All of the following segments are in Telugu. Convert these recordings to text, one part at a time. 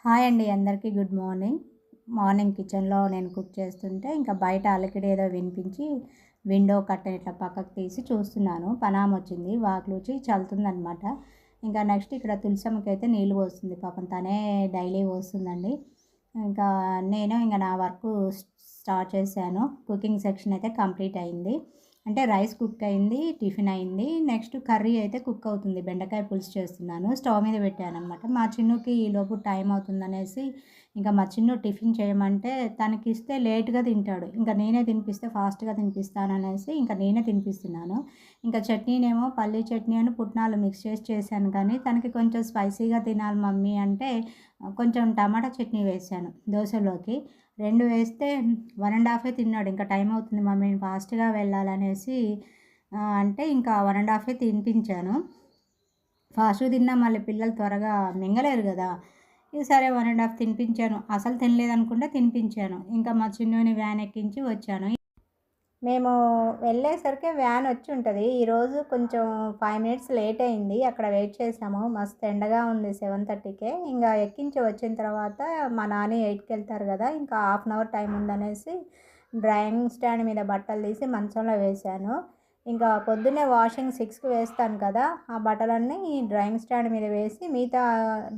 హాయ్ అండి, అందరికీ గుడ్ మార్నింగ్. మార్నింగ్ కిచెన్లో నేను కుక్ చేస్తుంటే ఇంకా బయట అలికిడి ఏదో వినిపించి విండో కట్టెన్ ఇట్లా పక్కకు తీసి చూస్తున్నాను. పనామె వచ్చింది, వాకిలుచి చల్లుతుందనమాట. ఇంకా నెక్స్ట్ ఇక్కడ తులసమ్మకి అయితే నీళ్ళు పోస్తుంది. పాపం తనే డైలీ పోస్తుందండి. ఇంకా నేను ఇంకా నా వర్క్ స్టార్ట్ చేశాను. కుకింగ్ సెక్షన్ అయితే కంప్లీట్ అయింది. అంటే రైస్ కుక్ అయింది, టిఫిన్ అయింది. నెక్స్ట్ కర్రీ అయితే కుక్ అవుతుంది. బెండకాయ పులుసు చేస్తున్నాను, స్టవ్ మీద పెట్టాను అనమాట. మా చిన్నుకి ఈలోపు టైం అవుతుందనేసి ఇంకా మా చిన్ను టిఫిన్ చేయమంటే తనకి ఇస్తే లేట్గా తింటాడు. ఇంకా నేనే తినిపిస్తే ఫాస్ట్గా తినిపిస్తాననేసి ఇంకా నేనే తినిపిస్తున్నాను. ఇంకా చట్నీనేమో పల్లీ చట్నీ అని పుట్నాలు మిక్స్ చేశాను, కానీ తనకి కొంచెం స్పైసీగా తినాలి మమ్మీ అంటే కొంచెం టమాటా చట్నీ వేశాను దోశలోకి. 2 వేస్తే 1 ½ తిన్నాడు. ఇంకా టైం అవుతుంది మమ్మీ, నేను ఫాస్ట్గా వెళ్ళాలనేసి అంటే ఇంకా 1 ½ తినిపించాను. ఫాస్ట్గా తిన్నా మళ్ళీ పిల్లలు త్వరగా మింగలేరు కదా. సరే 1 ½ తినిపించాను. అసలు తినలేదనుకుంటే తినిపించాను. ఇంకా మా చిన్నుని వ్యాన్ ఎక్కించి వచ్చాను. మేము వెళ్ళేసరికి వ్యాన్ వచ్చి ఉంటుంది. ఈరోజు కొంచెం 5 మినిట్స్ లేట్ అయింది. అక్కడ వెయిట్ చేసాము. మస్తు ఎండగా ఉంది 7:30కే. ఇంకా ఎక్కించి వచ్చిన తర్వాత మా నాన్న 8కి వెళ్తారు కదా, ఇంకా హాఫ్ అన్ అవర్ టైం ఉందనేసి డ్రాయింగ్ స్టాండ్ మీద బట్టలు తీసి మంచంలో వేశాను. ఇంకా పొద్దున్నే వాషింగ్ 6కి వేస్తాను కదా, ఆ బట్టలన్నీ డ్రాయింగ్ స్టాండ్ మీద వేసి మిగతా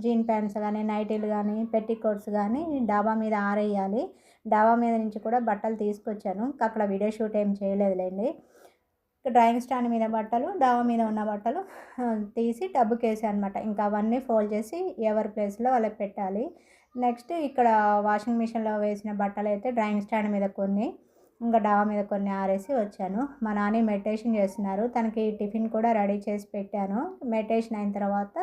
జీన్ ప్యాంట్స్ కానీ, నైటీలు కానీ, పెట్టికోట్స్ కానీ డాబా మీద ఆరేయాలి. డాబా మీద నుంచి కూడా బట్టలు తీసుకొచ్చాను. అక్కడ వీడియో షూట్ ఏం చేయలేదులేండి. డ్రాయింగ్ స్టాండ్ మీద బట్టలు, డాబా మీద ఉన్న బట్టలు తీసి టబ్బుకి వేసాను అనమాట. ఇంకా అవన్నీ ఫోల్డ్ చేసి ఎవరి ప్లేస్లో వాళ్ళకి పెట్టాలి. నెక్స్ట్ ఇక్కడ వాషింగ్ మిషన్లో వేసిన బట్టలు అయితే డ్రాయింగ్ స్టాండ్ మీద కొన్ని, ఇంకా డాబా మీద కొన్ని ఆరేసి వచ్చాను. మా నాన్న మెడిటేషన్ చేస్తున్నారు. తనకి టిఫిన్ కూడా రెడీ చేసి పెట్టాను. మెడిటేషన్ అయిన తర్వాత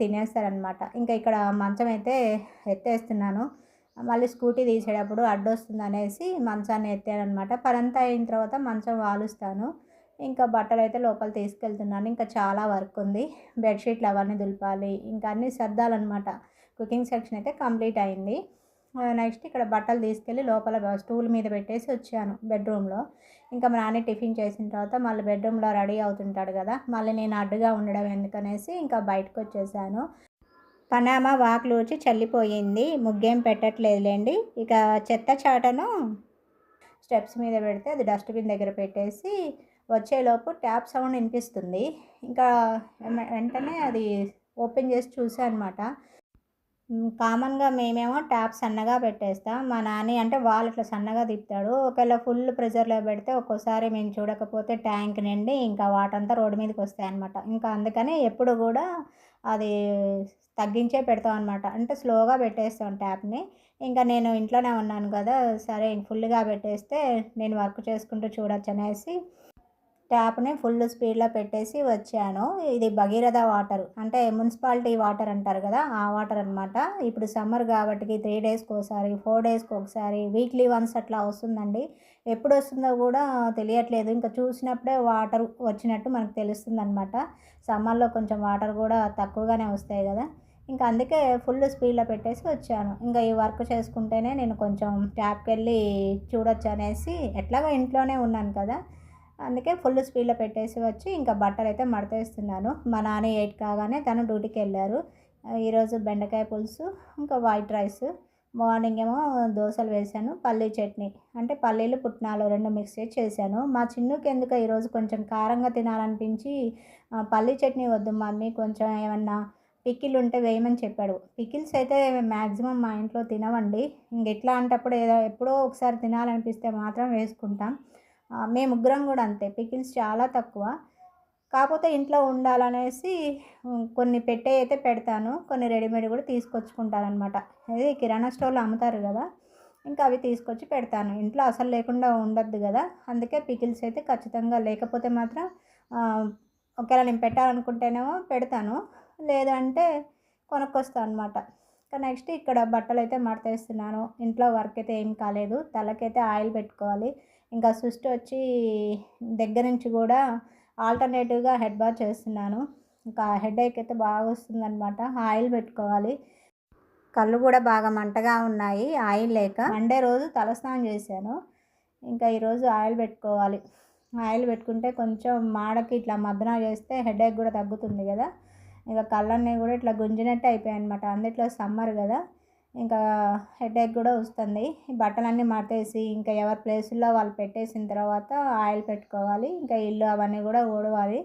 తినేస్తారనమాట. ఇంకా ఇక్కడ మంచం అయితే ఎత్తేస్తున్నాను. మళ్ళీ స్కూటీ తీసేటప్పుడు అడ్డొస్తుంది అనేసి మంచాన్ని ఎత్తానమాట. పనంతా అయిన తర్వాత మంచం వాలుస్తాను. ఇంకా బట్టలు అయితే లోపల తీసుకెళ్తున్నాను. ఇంకా చాలా వర్క్ ఉంది. బెడ్షీట్లు అవన్నీ దులపాలి, ఇంకా అన్నీ సర్దాలన్నమాట. కుకింగ్ సెక్షన్ అయితే కంప్లీట్ అయింది. నెక్స్ట్ ఇక్కడ బట్టలు తీసుకెళ్ళి లోపల స్టూల్ మీద పెట్టేసి వచ్చాను బెడ్రూమ్లో. ఇంకా మా నాన్న టిఫిన్ చేసిన తర్వాత మళ్ళీ బెడ్రూమ్లో రెడీ అవుతుంటాడు కదా, మళ్ళీ నేను అడ్డుగా ఉండడం ఎందుకనేసి ఇంకా బయటకు వచ్చేసాను. పనామ వాకిలూడ్చి చల్లిపోయింది. ముగ్గేం పెట్టట్లేదులేండి. ఇక చెత్త చాటను స్టెప్స్ మీద పెడితే అది డస్ట్బిన్ దగ్గర పెట్టేసి వచ్చేలోపు ట్యాప్ సౌండ్ వినిపిస్తుంది. ఇంకా వెంటనే అది ఓపెన్ చేసి చూసాను అనమాట. కామన్గా మేమేమో ట్యాప్ సన్నగా పెట్టేస్తాం. మా నాని అంటే వాళ్ళు ఇట్లా సన్నగా తిప్పుతాడు. ఒకవేళ ఫుల్ ప్రెజర్లో పెడితే ఒక్కోసారి మేము చూడకపోతే ట్యాంక్ నిండి ఇంకా వాటర్ అంతా రోడ్డు మీదకి వస్తాయి అనమాట. ఇంకా అందుకని ఎప్పుడు కూడా అది తగ్గించే పెడతాం అనమాట. అంటే స్లోగా పెట్టేస్తాం ట్యాప్ని. ఇంకా నేను ఇంట్లోనే ఉన్నాను కదా, సరే ఫుల్గా పెట్టేస్తే నేను వర్క్ చేసుకుంటూ చూడొచ్చు అనేసి ట్యాప్ని ఫుల్ స్పీడ్లో పెట్టేసి వచ్చాను. ఇది భగీరథ వాటర్, అంటే మున్సిపాలిటీ వాటర్ అంటారు కదా, ఆ వాటర్ అనమాట. ఇప్పుడు సమ్మర్ కాబట్టి 3 డేస్కి ఒకసారి, 4 డేస్కి ఒకసారి, వీక్లీ వన్స్ అట్లా వస్తుందండి. ఎప్పుడు వస్తుందో కూడా తెలియట్లేదు. ఇంకా చూసినప్పుడే వాటర్ వచ్చినట్టు మనకు తెలుస్తుంది అనమాట. సమ్మర్లో కొంచెం వాటర్ కూడా తక్కువగానే వస్తాయి కదా, ఇంకా అందుకే ఫుల్ స్పీడ్లో పెట్టేసి వచ్చాను. ఇంకా ఈ వర్క్ చేసుకుంటేనే నేను కొంచెం ట్యాప్కి వెళ్ళి చూడొచ్చు అనేసి, ఎట్లాగో ఇంట్లోనే ఉన్నాను కదా, అందుకే ఫుల్ స్పీడ్లో పెట్టేసి వచ్చి ఇంకా బట్టలు అయితే మడతేస్తున్నాను. మా నాన్న 8 కాగానే తను డ్యూటీకి వెళ్ళారు. ఈరోజు బెండకాయ పులుసు, ఇంకా వైట్ రైస్. మార్నింగ్ ఏమో దోశలు వేశాను, పల్లీ చట్నీ అంటే పల్లీలు పుట్నాలు 2 మిక్స్ చేశాను. మా చిన్నుకి ఎందుకో ఈరోజు కొంచెం కారంగా తినాలనిపించి పల్లీ చట్నీ వద్దు మమ్మీ, కొంచెం ఏమన్నా పికిల్ ఉంటే వేయమని చెప్పాడు. పికిల్స్ అయితే మ్యాక్సిమం మా ఇంట్లో తినవండి. ఇంక ఇట్లాంటప్పుడు ఎప్పుడో ఒకసారి తినాలనిపిస్తే మాత్రం వేసుకుంటాం. మేము ముగ్గురం కూడా అంతే, పికిల్స్ చాలా తక్కువ. కాకపోతే ఇంట్లో ఉండాలనేసి కొన్ని పెట్టే అయితే పెడతాను, కొన్ని రెడీమేడ్ కూడా తీసుకొచ్చుకుంటానమాట. అది కిరాణా స్టోర్లో అమ్ముతారు కదా, ఇంకా అవి తీసుకొచ్చి పెడతాను. ఇంట్లో అసలు లేకుండా ఉండద్దు కదా, అందుకే పికిల్స్ అయితే ఖచ్చితంగా, లేకపోతే మాత్రం ఒకవేళ నేను పెట్టాలనుకుంటేనేమో పెడతాను, లేదంటే కొనుక్కొస్తాను అనమాట. ఇంకా నెక్స్ట్ ఇక్కడ బట్టలు అయితే మడతేస్తున్నాను. ఇంట్లో వర్క్ అయితే ఏం కాలేదు. తలకైతే ఆయిల్ పెట్టుకోవాలి. ఇంకా సుష్టి వచ్చి దగ్గర నుంచి కూడా ఆల్టర్నేటివ్గా హెడ్ బాత్ చేస్తున్నాను. ఇంకా హెడేక్ అయితే బాగా వస్తుందన్నమాట. ఆయిల్ పెట్టుకోవాలి. కళ్ళు కూడా బాగా మంటగా ఉన్నాయి ఆయిల్ లేక. మండే రోజు తలస్నానం చేశాను. ఇంకా ఈరోజు ఆయిల్ పెట్టుకోవాలి. ఆయిల్ పెట్టుకుంటే కొంచెం మాడకి ఇట్లా మద్దన చేస్తే హెడేక్ కూడా తగ్గుతుంది కదా. ఇక కళ్ళన్నీ కూడా ఇట్లా గుంజినట్టు అయిపోయాయి అనమాట. అందుట్లో సమ్మర్ కదా, ఇంకా హెడేక్ కూడా వస్తుంది. ఈ బట్టలన్నీ మడతేసి ఇంకా ఎవరి ప్లేసుల్లో వాళ్ళు పెట్టేసిన తర్వాత ఆయిల్ పెట్టుకోవాలి. ఇంకా ఇల్లు అవన్నీ కూడా ఊడవాలి.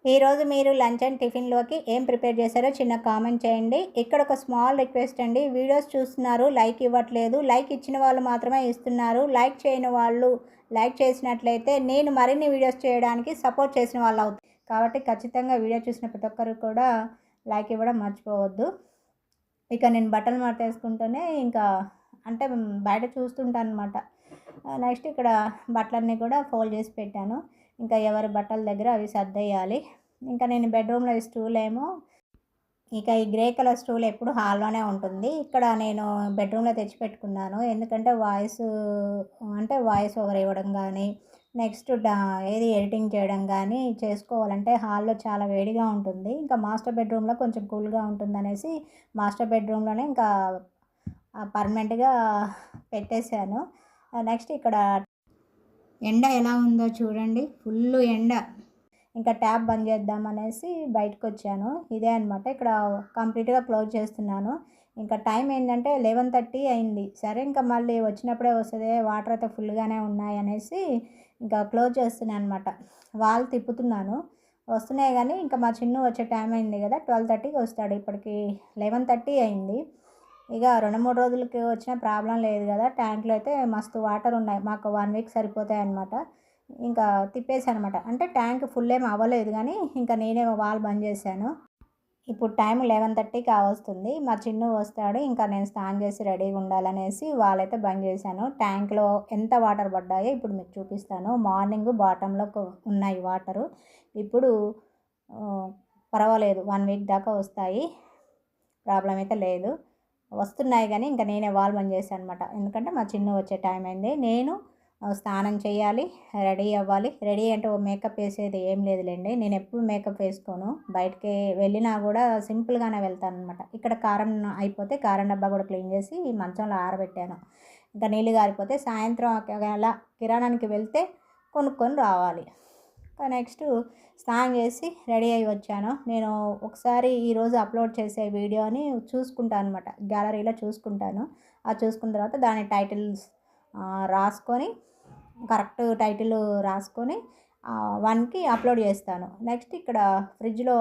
ఈరోజు మీరు లంచ్ అండ్ టిఫిన్లోకి ఏం ప్రిపేర్ చేశారో చిన్న కామెంట్ చేయండి. ఇక్కడ ఒక స్మాల్ రిక్వెస్ట్ అండి, వీడియోస్ చూస్తున్నారు, లైక్ ఇవ్వట్లేదు. లైక్ ఇచ్చిన వాళ్ళు మాత్రమే ఇస్తున్నారు. లైక్ చేయని వాళ్ళు లైక్ చేసినట్లయితే నేను మరిన్ని వీడియోస్ చేయడానికి సపోర్ట్ చేసిన వాళ్ళు అవుతుంది. కాబట్టి ఖచ్చితంగా వీడియో చూసిన ప్రతి ఒక్కరు కూడా లైక్ ఇవ్వడం మర్చిపోవద్దు. ఇక నేను బట్టలు మడతేసుకుంటూనే ఇంకా అంటే బయట చూస్తుంటాను అనమాట. నెక్స్ట్ ఇక్కడ బట్టలన్నీ కూడా ఫోల్డ్ చేసి పెట్టాను. ఇంకా ఎవరి బట్టల దగ్గర అవి సర్దేయాలి. ఇంకా నేను బెడ్రూమ్లో ఈ స్టూల్ ఏమో ఇక ఈ గ్రే కలర్ స్టూల్ ఎప్పుడు హాల్లోనే ఉంటుంది. ఇక్కడ నేను బెడ్రూమ్లో తెచ్చిపెట్టుకున్నాను. ఎందుకంటే వాయిస్ ఓవర్ ఇవ్వడం కానీ నెక్స్ట్ ఏది ఎడిటింగ్ చేయడం కానీ చేసుకోవాలంటే హాల్లో చాలా వేడిగా ఉంటుంది. ఇంకా మాస్టర్ బెడ్రూమ్లో కొంచెం కూల్గా ఉంటుందనేసి మాస్టర్ బెడ్రూమ్లోనే ఇంకా పర్మనెంట్గా పెట్టేశాను. నెక్స్ట్ ఇక్కడ ఎండ ఎలా ఉందో చూడండి, ఫుల్ ఎండ. ఇంకా ట్యాప్ బంద్ చేద్దామనేసి బయటకు వచ్చాను. ఇదే అనమాట, ఇక్కడ కంప్లీట్గా క్లోజ్ చేస్తున్నాను. ఇంకా టైం ఏంటంటే 11:30 అయింది. సరే ఇంకా మళ్ళీ వచ్చినప్పుడే వస్తుంది, వాటర్ అయితే ఫుల్గానే ఉన్నాయి అనేసి ఇంకా క్లోజ్ చేస్తున్నాను అనమాట. వాల్ తిప్పుతున్నాను, వస్తున్నాయి కానీ ఇంకా మా చిన్ను వచ్చే టైం అయింది కదా, 12:30కి వస్తాడు. ఇప్పటికి 11:30 అయింది. ఇక 2-3 రోజులకి వచ్చిన ప్రాబ్లం లేదు కదా. ట్యాంక్లో అయితే మస్తు వాటర్ ఉన్నాయి, మాకు 1 వీక్ సరిపోతాయి అనమాట. ఇంకా తిప్పేసాను అనమాట. అంటే ట్యాంక్ ఫుల్ ఏం అవ్వలేదు కానీ ఇంకా నేనే వాల్ బంద్ చేశాను. ఇప్పుడు టైం 11:30 కావస్తుంది. మా చిన్ను వస్తాడు, ఇంకా నేను స్నానం చేసి రెడీగా ఉండాలనేసి వాల్ అయితే బంద్ చేశాను. ట్యాంక్లో ఎంత వాటర్ పడ్డాయో ఇప్పుడు మీకు చూపిస్తాను. మార్నింగ్ బాటంలో ఉన్నాయి వాటరు. ఇప్పుడు పర్వాలేదు, 1 వీక్ దాకా వస్తాయి, ప్రాబ్లం అయితే లేదు. వస్తున్నాయి కానీ ఇంకా నేనే వాల్ బంద్ చేశాను అనమాట. ఎందుకంటే మా చిన్ను వచ్చే టైం అయింది. నేను స్నానం చేయాలి, రెడీ అవ్వాలి. రెడీ అంటే మేకప్ వేసేది ఏం లేదులేండి. నేను ఎప్పుడు మేకప్ వేసుకోను, బయటికి వెళ్ళినా కూడా సింపుల్గానే వెళ్తాను అనమాట. ఇక్కడ కారం అయిపోతే కారం డబ్బా కూడా క్లీన్ చేసి మంచంలో ఆరబెట్టాను. ఇంకా నీళ్ళు గారిపోతే సాయంత్రం అలా కిరాణానికి వెళ్తే కొనుక్కొని రావాలి. నెక్స్ట్ స్నానం చేసి రెడీ అయ్యి వచ్చాను. నేను ఒకసారి ఈరోజు అప్లోడ్ చేసే వీడియోని చూసుకుంటాను అనమాట, గ్యాలరీలో చూసుకుంటాను. అది చూసుకున్న తర్వాత దాని టైటిల్స్ రాసుకొని కరెక్ట్ టైటిల్ రాసుకొని 1కి అప్లోడ్ చేస్తాను. నెక్స్ట్ ఇక్కడ ఫ్రిడ్జ్లో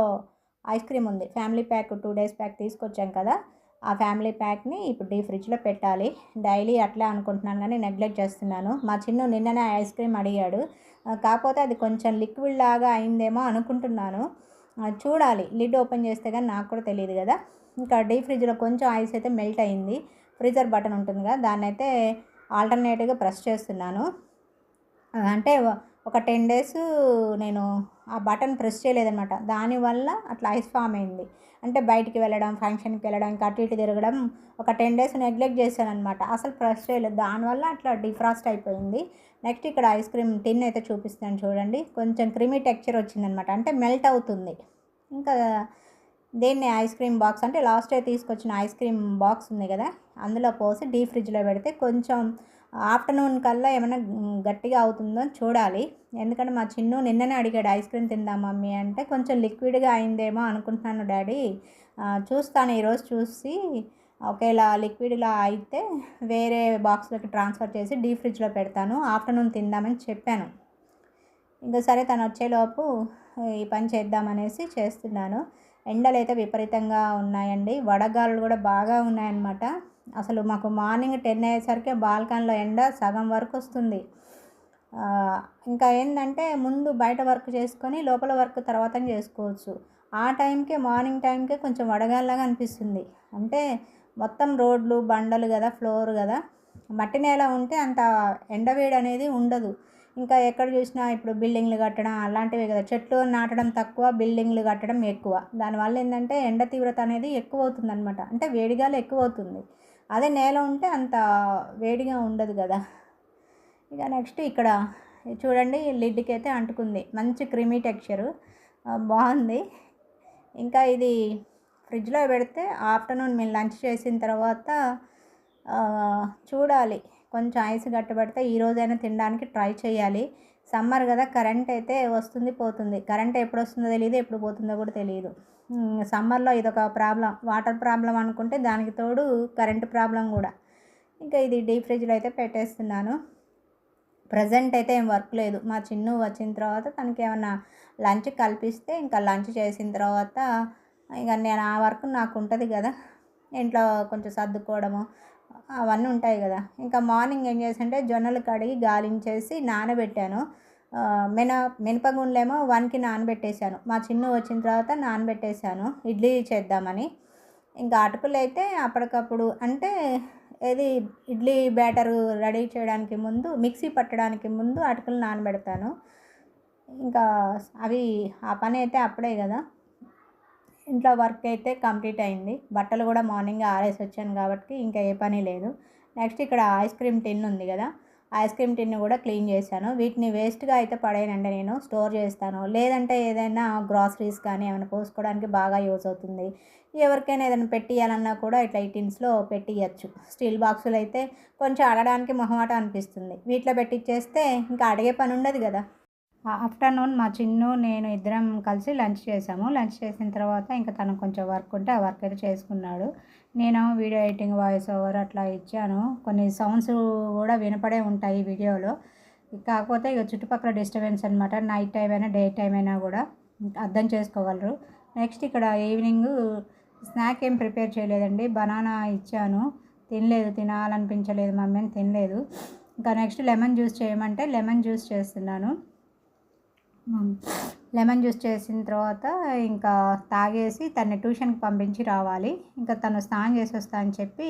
ఐస్ క్రీమ్ ఉంది, ఫ్యామిలీ ప్యాక్ 2 days ప్యాక్ తీసుకొచ్చాం కదా, ఆ ఫ్యామిలీ ప్యాక్ని ఇప్పుడు డీ ఫ్రిడ్జ్లో పెట్టాలి. డైలీ అట్లే అనుకుంటున్నాను కానీ నెగ్లెక్ట్ చేస్తున్నాను. మా చిన్ను నిన్ననే ఐస్ క్రీమ్ అడిగాడు, కాకపోతే అది కొంచెం లిక్విడ్ లాగా అయిందేమో అనుకుంటున్నాను. చూడాలి, లిడ్ ఓపెన్ చేస్తే కానీ నాకు కూడా తెలియదు కదా. ఇంకా డీ ఫ్రిడ్జ్లో కొంచెం ఐస్ అయితే మెల్ట్ అయింది. ఫ్రీజర్ బటన్ ఉంటుంది కదా, దాన్ని అయితే ఆల్టర్నేటివ్గా ప్రెస్ చేస్తున్నాను. అంటే ఒక 10 days నేను ఆ బటన్ ప్రెస్ చేయలేదన్నమాట. దానివల్ల అట్లా ఐస్ ఫామ్ అయింది. అంటే బయటికి వెళ్ళడం, ఫంక్షన్కి వెళ్ళడం, ఇంకా అటు ఇటు తిరగడం, ఒక 10 days నెగ్లెక్ట్ చేశాను అనమాట. అసలు ప్రెస్ చేయలేదు, దానివల్ల అట్లా డిఫ్రాస్ట్ అయిపోయింది. నెక్స్ట్ ఇక్కడ ఐస్ క్రీమ్ టిన్ అయితే చూపిస్తాను చూడండి, కొంచెం క్రీమీ టెక్స్చర్ వచ్చిందనమాట, అంటే మెల్ట్ అవుతుంది. ఇంకా దీన్ని ఐస్ క్రీమ్ బాక్స్, అంటే లాస్ట్ డే తీసుకొచ్చిన ఐస్ క్రీమ్ బాక్స్ ఉంది కదా, అందులో పోసి డీ ఫ్రిడ్జ్లో పెడితే కొంచెం ఆఫ్టర్నూన్ కల్లా ఏమైనా గట్టిగా అవుతుందో చూడాలి. ఎందుకంటే మా చిన్ను నిన్ననే అడిగాడు, ఐస్ క్రీమ్ తిందాం మమ్మీ అంటే, కొంచెం లిక్విడ్గా అయిందేమో అనుకుంటున్నాను డాడీ, చూస్తాను ఈరోజు చూసి ఒకేలా లిక్విడ్లా అయితే వేరే బాక్స్లోకి ట్రాన్స్ఫర్ చేసి డీ ఫ్రిడ్జ్లో పెడతాను, ఆఫ్టర్నూన్ తిందామని చెప్పాను. ఇంకా సరే తను వచ్చేలోపు ఈ పని చేద్దామనేసి చేస్తున్నాను. ఎండలు అయితే విపరీతంగా ఉన్నాయండి, వడగాలు కూడా బాగా ఉన్నాయన్నమాట. అసలు మాకు మార్నింగ్ 10 అయ్యేసరికి బాల్కనీలో ఎండ సగం వరకు వస్తుంది. ఇంకా ఏంటంటే ముందు బయట వర్క్ చేసుకొని లోపల వర్క్ తర్వాత చేసుకోవచ్చు. ఆ టైంకే మార్నింగ్ టైంకే కొంచెం వడగాల్లాగా అనిపిస్తుంది. అంటే మొత్తం రోడ్లు బండలు కదా, ఫ్లోర్ కదా, మట్టి నేల ఉంటే అంత ఎండవేడి అనేది ఉండదు. ఇంకా ఎక్కడ చూసినా ఇప్పుడు బిల్డింగ్లు కట్టడం అలాంటివి కదా, చెట్లు నాటడం తక్కువ, బిల్డింగ్లు కట్టడం ఎక్కువ. దానివల్ల ఏంటంటే ఎండ తీవ్రత అనేది ఎక్కువ అవుతుంది అనమాట, అంటే వేడిగాలు ఎక్కువ అవుతుంది. అదే నేల ఉంటే అంత వేడిగా ఉండదు కదా. ఇక నెక్స్ట్ ఇక్కడ చూడండి, లిడ్కి అయితే అంటుకుంది, మంచి క్రీమీ టెక్స్చరు, బాగుంది. ఇంకా ఇది ఫ్రిడ్జ్లో పెడితే ఆఫ్టర్నూన్ మేము లంచ్ చేసిన తర్వాత చూడాలి, కొంచెం ఐస్ గట్టబడితే ఈరోజైనా తినడానికి ట్రై చేయాలి. సమ్మర్ కదా, కరెంట్ అయితే వస్తుంది పోతుంది, కరెంట్ ఎప్పుడు వస్తుందో తెలియదు, ఎప్పుడు పోతుందో కూడా తెలియదు. సమ్మర్లో ఇదొక ప్రాబ్లం, వాటర్ ప్రాబ్లం అనుకుంటే దానికి తోడు కరెంటు ప్రాబ్లం కూడా. ఇంకా ఇది డీప్ ఫ్రిడ్జ్లో అయితే పెట్టేస్తున్నాను. ప్రజెంట్ అయితే ఏం వర్క్ లేదు. మా చిన్ను వచ్చిన తర్వాత తనకి ఏమన్నా లంచ్ కల్పిస్తే ఇంకా లంచ్ చేసిన తర్వాత ఇక నేను ఆ వర్క్ నాకు ఉంటుంది కదా, ఇంట్లో కొంచెం సర్దుకోవడము అవన్నీ ఉంటాయి కదా. ఇంకా మార్నింగ్ ఏం చేసంటే జొన్నలు కడిగి గాలించేసి నానబెట్టాను. మినపగుండ్లేమో 1కి నానబెట్టేశాను. మా చిన్ను వచ్చిన తర్వాత నానబెట్టేశాను ఇడ్లీ చేద్దామని. ఇంకా అటుకులు అయితే అప్పటికప్పుడు అంటే ఏది ఇడ్లీ బ్యాటరు రెడీ చేయడానికి ముందు, మిక్సీ పట్టడానికి ముందు అటుకులు నానబెడతాను. ఇంకా అవి ఆ పని అయితే అప్పుడే కదా. ఇంట్లో వర్క్ అయితే కంప్లీట్ అయింది. బట్టలు కూడా మార్నింగ్ ఆరేసి వచ్చాను కాబట్టి ఇంకా ఏ పని లేదు. నెక్స్ట్ ఇక్కడ ఐస్ క్రీమ్ టిన్ ఉంది కదా, ఐస్ క్రీమ్ టిన్ కూడా క్లీన్ చేశాను. వీటిని వేస్ట్గా అయితే పడేయనండి, నేను స్టోర్ చేస్తాను. లేదంటే ఏదైనా గ్రాసరీస్ కానీ ఏమైనా పోసుకోవడానికి బాగా యూజ్ అవుతుంది. ఎవరికైనా ఏదైనా పెట్టియాలన్నా కూడా ఇట్లా ఈ టిన్స్లో పెట్టియచ్చు. స్టీల్ బాక్సులు అయితే కొంచెం అడగడానికి మొహమాట అనిపిస్తుంది. వీటిలో పెట్టిచ్చేస్తే ఇంకా అడిగే పని ఉండదు కదా. ఆఫ్టర్నూన్ మా చిన్ను నేను ఇద్దరం కలిసి లంచ్ చేసాము. లంచ్ చేసిన తర్వాత ఇంకా తనకు కొంచెం వర్క్ ఉంటే ఆ వర్క్ అయితే చేసుకున్నాడు. నేను వీడియో ఎడిటింగ్, వాయిస్ ఓవర్ అట్లా ఇచ్చాను. కొన్ని సౌండ్స్ కూడా వినపడే ఉంటాయి వీడియోలో. కాకపోతే ఇక చుట్టుపక్కల డిస్టర్బెన్స్ అనమాట. నైట్ టైం అయినా డే టైం అయినా కూడా అర్థం చేసుకోగలరు. నెక్స్ట్ ఇక్కడ ఈవినింగ్ స్నాక్ ఏం ప్రిపేర్ చేయలేదండి. బనానా ఇచ్చాను, తినలేదు, తినాలనిపించలేదు మమ్మీ అని తినలేదు. ఇంకా నెక్స్ట్ లెమన్ జ్యూస్ చేయమంటే లెమన్ జ్యూస్ చేస్తున్నాను. లెమన్ జ్యూస్ చేసిన తర్వాత ఇంకా తాగేసి తనని ట్యూషన్కి పంపించి రావాలి. ఇంకా తను స్నానం చేసి వస్తా అని చెప్పి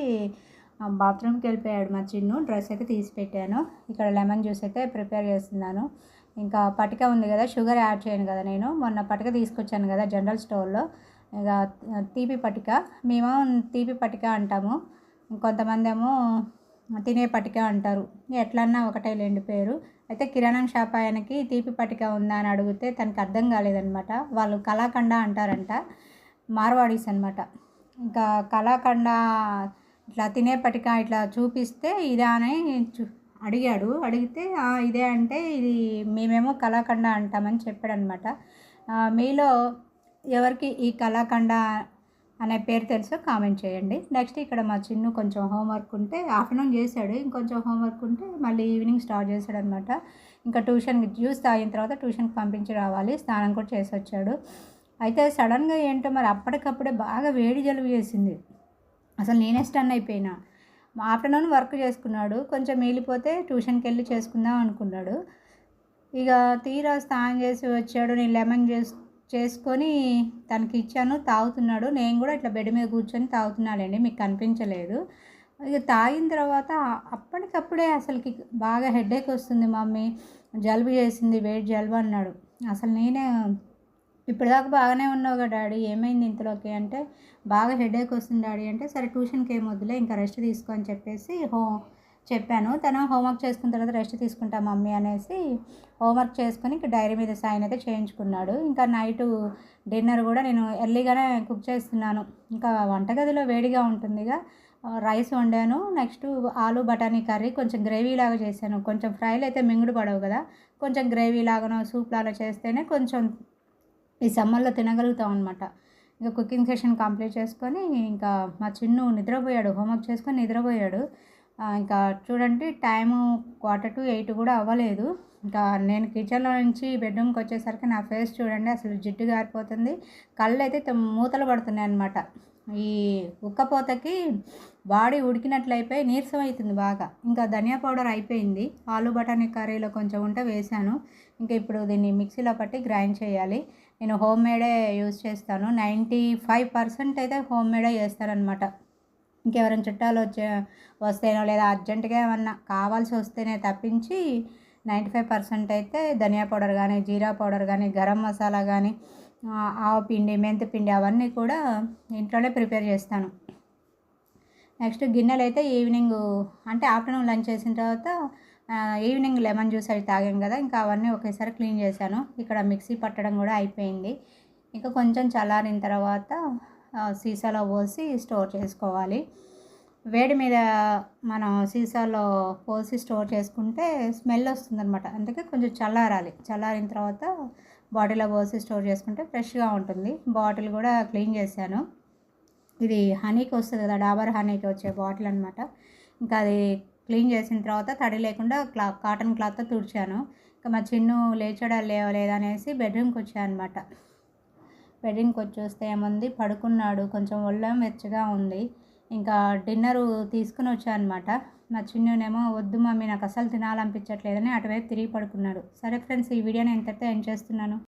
బాత్రూమ్కి వెళ్ళిపోయాడు మా చిన్ను. డ్రెస్ అయితే తీసి పెట్టాను. ఇక్కడ లెమన్ జ్యూస్ అయితే ప్రిపేర్ చేస్తున్నాను. ఇంకా పటిక ఉంది కదా, షుగర్ యాడ్ చేయను కదా నేను. మొన్న పటిక తీసుకొచ్చాను కదా జనరల్ స్టోర్లో, ఇక తీపి పటిక. మేము తీపి పటిక అంటాము, కొంతమంది ఏమో తినే పటిక అంటారు. ఎట్లన్నా ఒకటే లేండి పేరు. అయితే కిరాణా షాప్ ఆయనకి తీపి పటిక ఉందా అని అడిగితే తనకు అర్థం కాలేదనమాట. వాళ్ళు కలాకండ అంటారంట, మార్వాడీస్ అనమాట. ఇంకా కలాకండ ఇట్లా తినే పటిక ఇట్లా చూపిస్తే ఇదా అని అడిగాడు. అడిగితే ఇదే అంటే ఇది మేమేమో కలాకండ అంటామని చెప్పాడనమాట. మీలో ఎవరికి ఈ కలాకండ అనే పేరు తెలుసో కామెంట్ చేయండి. నెక్స్ట్ ఇక్కడ మా చిన్ను కొంచెం హోంవర్క్ ఉంటే ఆఫ్టర్నూన్ చేశాడు, ఇంకొంచెం హోంవర్క్ ఉంటే మళ్ళీ ఈవినింగ్ స్టార్ట్ చేశాడు అనమాట. ఇంకా ట్యూషన్కి జ్యూస్ తాగిన తర్వాత ట్యూషన్కి పంపించి రావాలి. స్నానం కూడా చేసి వచ్చాడు. అయితే సడన్గా ఏంటో మరి అప్పటికప్పుడే బాగా వేడి జలుబు చేసింది. అసలు నేనే స్టన్ అయిపోయినా. ఆఫ్టర్నూన్ వర్క్ చేసుకున్నాడు, కొంచెం మిగిలిపోతే ట్యూషన్కి వెళ్ళి చేసుకుందాం అనుకున్నాడు. ఇక తీరా స్నానం చేసి వచ్చాడు. నేను లెమన్ జ్యూస్ చేసుకొని తనకి ఇచ్చాను, తాగుతున్నాడు. నేను కూడా ఇట్లా బెడ్ మీద కూర్చొని తాగుతున్నాడండి, మీకు కనిపించలేదు. ఇక తాగిన తర్వాత అప్పటికప్పుడే అసలుకి బాగా హెడేక్ వస్తుంది మమ్మీ, జలుబు చేసింది, వేడి జలుబు అన్నాడు. అసలు నేనే ఇప్పటిదాకా బాగానే ఉన్నావు కదా డాడీ, ఏమైంది ఇంతలోకి అంటే బాగా హెడేక్ వస్తుంది డాడీ అంటే, సరే ట్యూషన్కి ఏం వద్దులే ఇంకా రెస్ట్ తీసుకో అని చెప్పేసి చెప్పాను. తను హోంవర్క్ చేసుకున్న తర్వాత రెస్ట్ తీసుకుంటా మమ్మీ అనేసి హోంవర్క్ చేసుకొని ఇంకా డైరీ మీద సైన్ అయితే చేయించుకున్నాడు. ఇంకా నైట్ డిన్నర్ కూడా నేను ఎర్లీగానే కుక్ చేస్తున్నాను. ఇంకా వంటగదిలో వేడిగా ఉంటుందిగా, రైస్ వండాను. నెక్స్ట్ ఆలు బఠానీ కర్రీ కొంచెం గ్రేవీ లాగా చేశాను. కొంచెం ఫ్రైలు అయితే మింగుడు పడవు కదా, కొంచెం గ్రేవీ లాగానో సూప్ లాగా చేస్తేనే కొంచెం ఈ సమ్మర్లో తినగలుగుతాం అనమాట. ఇంకా కుకింగ్ సెషన్ కంప్లీట్ చేసుకొని ఇంకా మా చిన్ను నిద్రపోయాడు, హోంవర్క్ చేసుకొని నిద్రపోయాడు. ఇంకా చూడండి టైము 7:45 కూడా అవ్వలేదు. ఇంకా నేను కిచెన్లో నుంచి బెడ్రూమ్కి వచ్చేసరికి నా ఫేస్ చూడండి అసలు జిడ్డు గారిపోతుంది, కళ్ళు అయితే మూతలు పడుతున్నాయి అనమాట. ఈ ఉక్కపోతకి బాడీ ఉడికినట్లయిపోయి నీరసం అవుతుంది బాగా. ఇంకా ధనియా పౌడర్ అయిపోయింది, ఆలు బఠానీ కర్రీలో కొంచెం ఉంటే వేసాను. ఇంకా ఇప్పుడు దీన్ని మిక్సీలో పట్టి గ్రైండ్ చేయాలి. నేను హోమ్ మేడే యూజ్ చేస్తాను, 95% అయితే హోమ్ మేడే చేస్తానన్నమాట. ఇంకెవరైనా చుట్టాలు వస్తేనో లేదా అర్జెంటుగా ఏమన్నా కావాల్సి వస్తేనే తప్పించి 95% అయితే ధనియా పౌడర్ కానీ, జీరా పౌడర్ కానీ, గరం మసాలా కానీ, ఆవు పిండి, మెంతి పిండి అవన్నీ కూడా ఇంట్లోనే ప్రిపేర్ చేస్తాను. నెక్స్ట్ గిన్నెలు అయితే ఈవినింగ్ అంటే ఆఫ్టర్నూన్ లంచ్ చేసిన తర్వాత ఈవినింగ్ లెమన్ జ్యూస్ అవి తాగాం కదా, ఇంకా అవన్నీ ఒకేసారి క్లీన్ చేశాను. ఇక్కడ మిక్సీ పట్టడం కూడా అయిపోయింది. ఇంకా కొంచెం చల్లారిన తర్వాత సీసాలో పోసి స్టోర్ చేసుకోవాలి. వేడి మీద మనం సీసాలో పోసి స్టోర్ చేసుకుంటే స్మెల్ వస్తుందన్నమాట. అందుకే కొంచెం చల్లారాలి. చల్లారిన తర్వాత బాటిల్లో పోసి స్టోర్ చేసుకుంటే ఫ్రెష్గా ఉంటుంది. బాటిల్ కూడా క్లీన్ చేశాను. ఇది హనీకి వస్తుంది కదా, డాబర్ హనీకి వచ్చే బాటిల్ అనమాట. ఇంకా అది క్లీన్ చేసిన తర్వాత తడి లేకుండా కాటన్ క్లాత్తో తుడిచాను. ఇంకా మా చిన్ను లేచాడా లేవలేదా అనేసి బెడ్రూమ్కి వచ్చాను అనమాట. బెడ్రూమ్కి వచ్చి చూస్తే ఏముంది, పడుకున్నాడు. కొంచెం ఒళ్ళం వెచ్చగా ఉంది. ఇంకా డిన్నరు తీసుకుని వచ్చాను అనమాట. మా చిన్నునేమో వద్దు మమ్మీ నాకు అసలు తినాలనిపించట్లేదని అటువైపు తిరిగి పడుకున్నాడు. సరే ఫ్రెండ్స్, ఈ వీడియోని ఇంతటితో ఎండ్ చేస్తున్నాను.